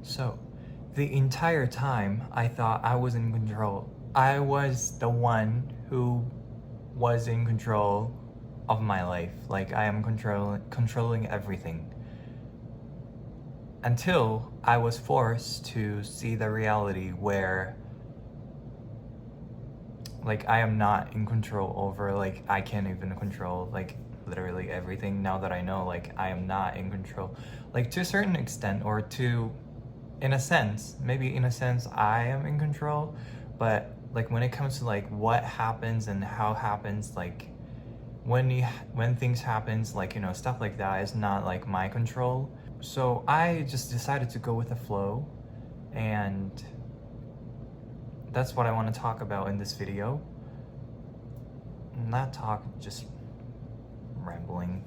So, the entire time I thought I was in control. I was the one who was in control of my life. Like I am controlling everything. Until I was forced to see the reality where like I am not in control over, like I can't even control like literally everything. Now that I know like I am not in control, like to a certain extent, or to, in a sense, maybe in a sense I am in control, but like when it comes to like what happens and how happens, like when things happens, like stuff like that is not like my control. So I just decided to go with the flow, and that's what I want to talk about in this video. Not talk, just rambling.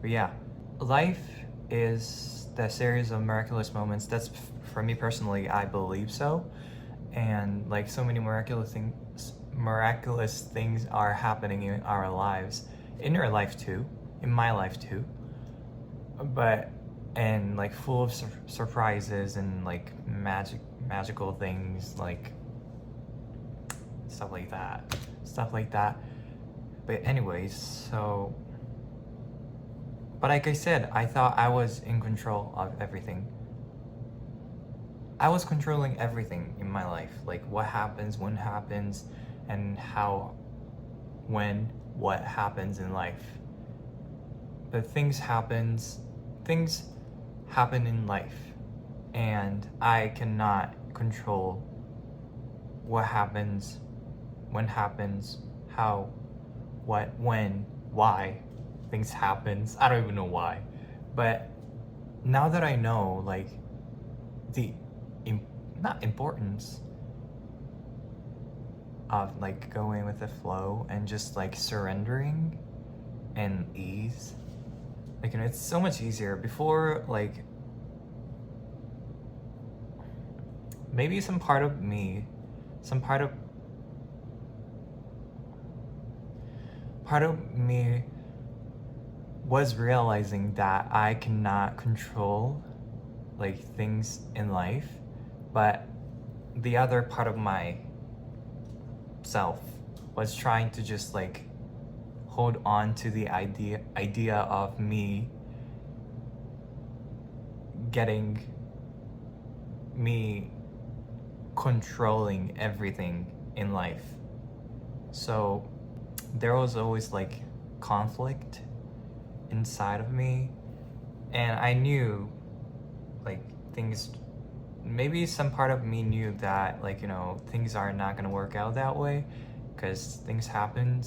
But yeah, life is the series of miraculous moments. That's, for me personally, I believe so. And like so many miraculous things are happening in our lives, in your life too, in my life too. But and like full of surprises and like magical things, like stuff like that. But anyways, so, but like I said, I thought I was in control of everything. I was controlling everything in my life, like what happens, when happens, and how, when, what happens in life. But things happen in life, and I cannot control what happens, when happens, how, what, when, why things happens. I don't even know why. But now that I know like the not importance of like going with the flow and just like surrendering and ease, like it's so much easier. Before, like maybe some part of me was realizing that I cannot control like things in life, but the other part of my self was trying to just like hold on to the idea of me controlling everything in life. So there was always like conflict inside of me, and I knew like things, maybe some part of me knew that like things are not gonna work out that way, because things happen,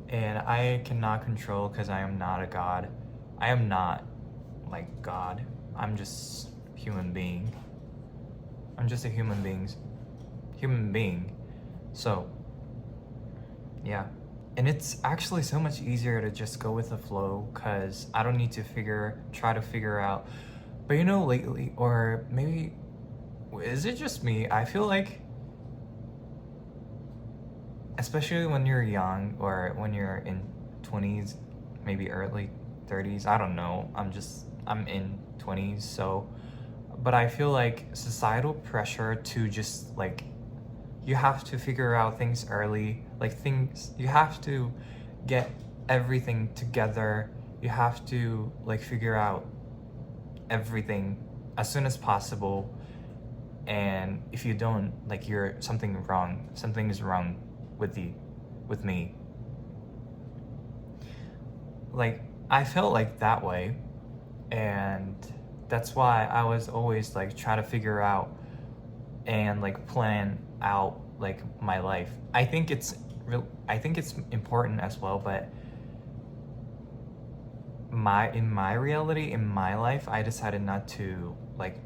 and I cannot control, because I am not a god. I am not like God. I'm just human being. I'm just a human being. So yeah, and it's actually so much easier to just go with the flow, because I don't need to try to figure out. But lately, or maybe is it just me, I feel like, especially when you're young or when you're in 20s, maybe early 30s, I don't know, I'm in 20s, so, but I feel like societal pressure to just like, you have to figure out things early, like you have to get everything together, you have to like figure out everything as soon as possible, and if you don't, like something is wrong with me. Like I felt like that way, and that's why I was always like trying to figure out and like plan out like my life. I think it's important as well, but in my reality, in my life, I decided not to like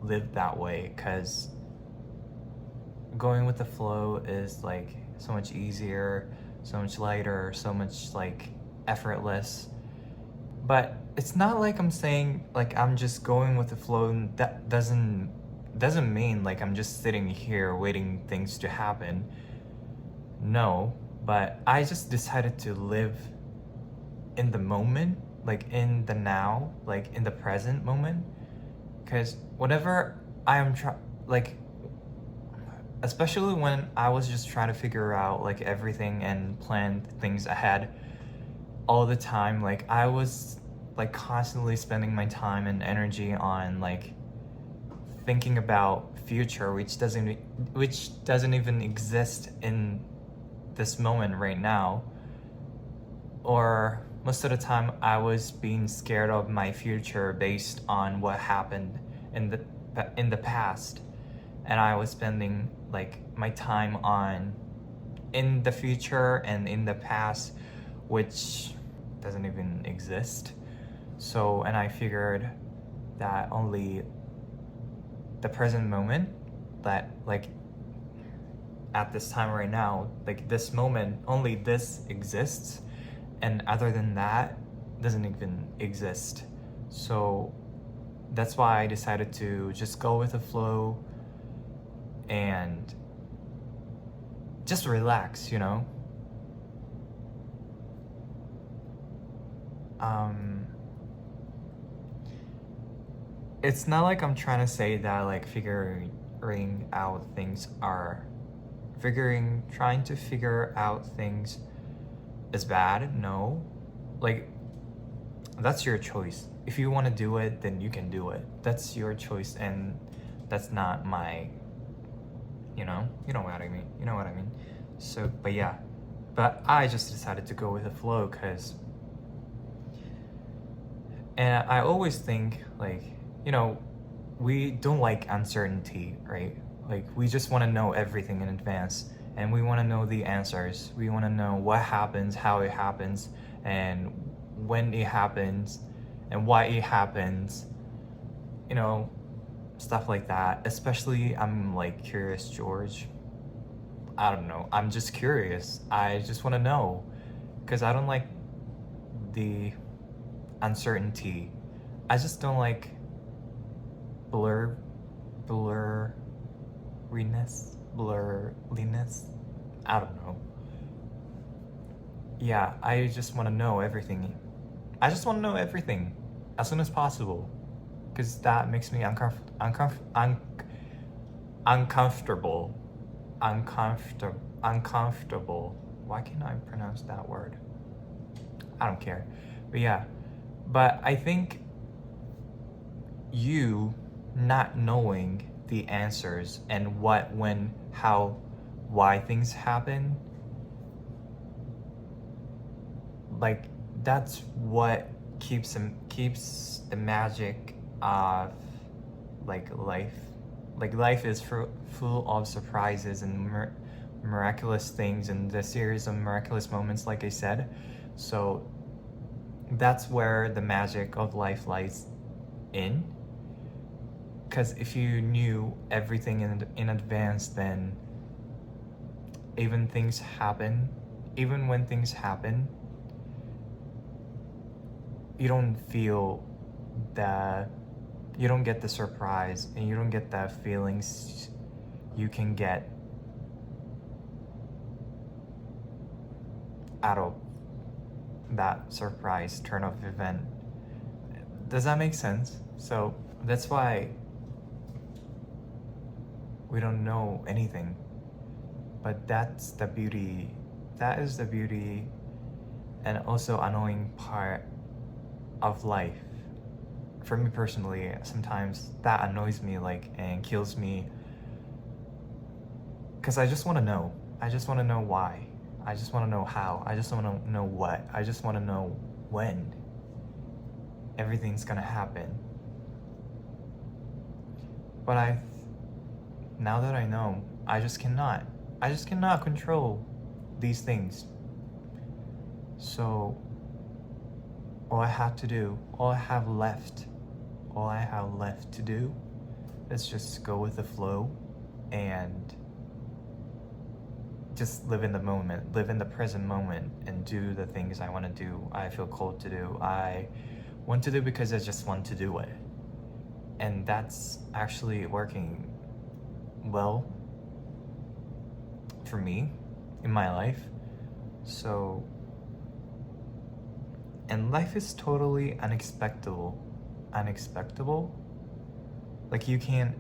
live that way, because going with the flow is like so much easier, so much lighter, so much like effortless. But it's not like I'm saying like I'm just going with the flow, and that doesn't mean like I'm just sitting here waiting things to happen. No, but I just decided to live in the moment like in the now, like in the present moment. Because whatever I am like, especially when I was just trying to figure out like everything and plan things ahead all the time, like I was like constantly spending my time and energy on like thinking about future, which doesn't even exist in this moment right now. Or most of the time I was being scared of my future based on what happened in the past, and I was spending like my time on in the future and in the past, which doesn't even exist. So, and I figured that only the present moment, that like at this time right now, like this moment, only this exists, and other than that doesn't even exist. So that's why I decided to just go with the flow and just relax, you know. It's not like I'm trying to say that like trying to figure out things is bad. No, like that's your choice. If you want to do it, then you can do it. That's your choice, and that's not my, you know what I mean. You know what I mean. So, but yeah, but I just decided to go with the flow, and I always think like, we don't like uncertainty, right? Like we just want to know everything in advance, and we want to know the answers. We want to know what happens, how it happens, and when it happens, and why it happens, stuff like that. Especially, I'm like Curious George. I don't know. I'm just curious. I just want to know, because I don't like the uncertainty. I just don't like blurriness. I don't know. Yeah, I just want to know everything. I just want to know everything as soon as possible, because that makes me uncomfortable. Why can't I pronounce that word? I don't care. But yeah, but I think you not knowing the answers and what, when, how, why things happen, like that's what keeps the magic of like life. Like life is full of surprises and miraculous things, and the series of miraculous moments, like I said. So that's where the magic of life lies in. Because if you knew everything in advance, then even when things happen, you don't get the surprise, and you don't get the feelings you can get out of that surprise turn of event. Does that make sense? So that's why we don't know anything, but that is the beauty and also annoying part of life. For me personally, sometimes that annoys me and kills me, because I just want to know. I just want to know why. I just want to know how. I just want to know what. I just want to know when everything's gonna happen. But now that I know, I just cannot control these things. So all I have left to do is just go with the flow and just live in the moment, live in the present moment, and do the things I want to do, I feel called to do, I want to do because I just want to do it. And that's actually working well for me in my life. So, And life is totally unexpected. Like you can't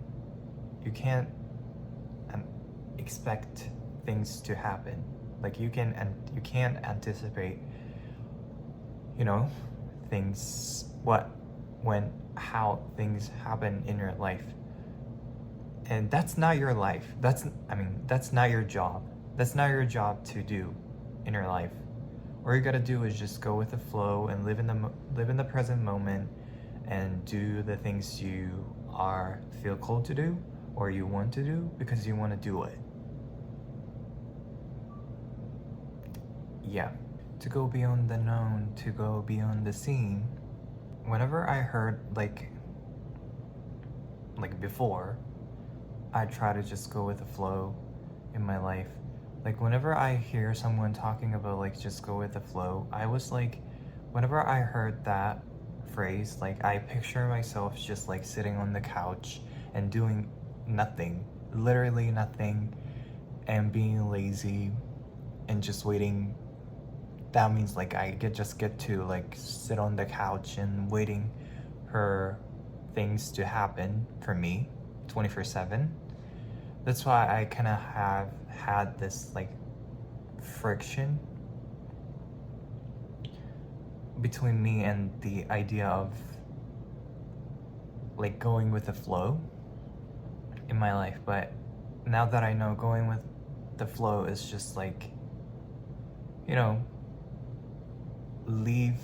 expect things to happen. Like you can't anticipate, you know, things, how things happen in your life. And that's not your life. That's not your job. That's not your job to do in your life. All you gotta do is just go with the flow and live in the present moment and do the things you feel called to do or you want to do because you want to do it. Yeah. To go beyond the known, to go beyond the seen. Whenever I heard like before, I try to just go with the flow in my life. Like whenever I hear someone talking about like just go with the flow, I was like, whenever I heard that phrase, like I picture myself just like sitting on the couch and doing nothing, literally nothing, and being lazy and just waiting. That means like I just get to like sit on the couch and waiting for things to happen for me 24/7. That's why I kind of have had this like friction between me and the idea of like going with the flow in my life. But now that I know going with the flow is just like, you know, leave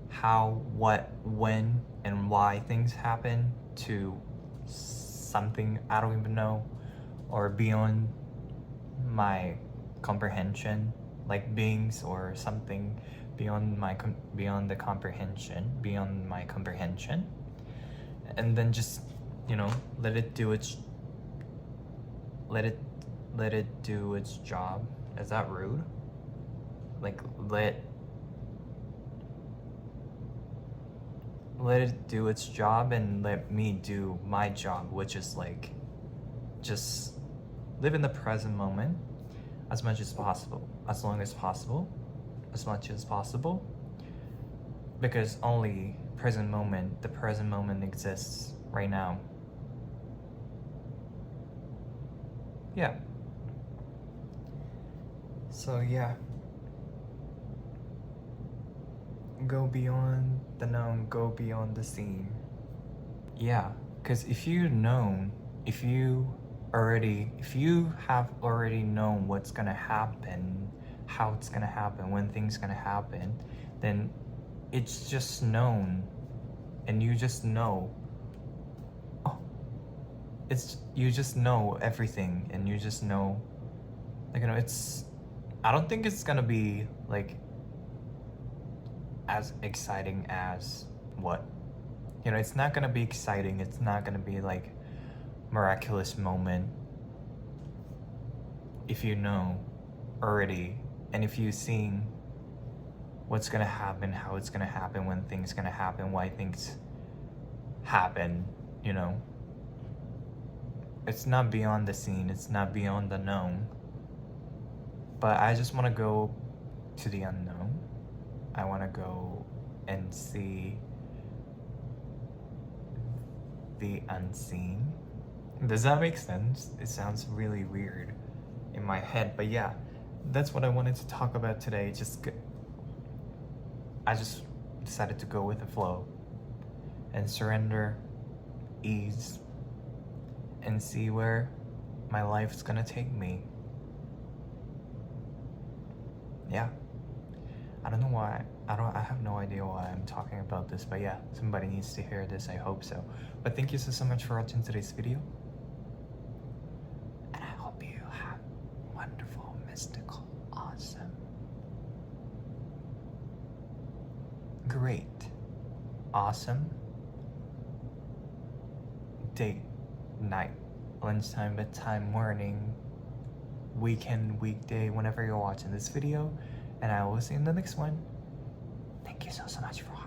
how, what, when, and why things happen to something I don't even know or beyond my comprehension, like beings or something beyond my comprehension, and then just, you know, let it do its job. Is that rude? Like let it do its job and let me do my job, which is like just live in the present moment as much as possible, as long as possible, as much as possible, because only the present moment exists right now. Yeah. So yeah, go beyond the known, go beyond the seen. Yeah, because if you have already known what's gonna happen, how it's gonna happen, when things gonna happen, then it's just known, and you just know. You just know everything, and you just know, like, you know, I don't think it's gonna be like as exciting as what, you know, it's not gonna be exciting, it's not gonna be like miraculous moment if you know already, and if you've seen what's gonna happen, how it's gonna happen, when things gonna happen, why things happen, you know. It's not beyond the scene, it's not beyond the known. But I just want to go to the unknown. I want to go and see the unseen. Does that make sense? It sounds really weird in my head, but yeah, that's what I wanted to talk about today. I just decided to go with the flow and surrender, ease, and see where my life's gonna take me. Yeah. I don't know why. I have no idea why I'm talking about this, but yeah, somebody needs to hear this, I hope so. But thank you so much for watching today's video. And I hope you have wonderful, mystical, awesome, great, awesome day, night, lunchtime, bedtime, morning, weekend, weekday, whenever you're watching this video. And I will see you in the next one. Thank you so much for watching.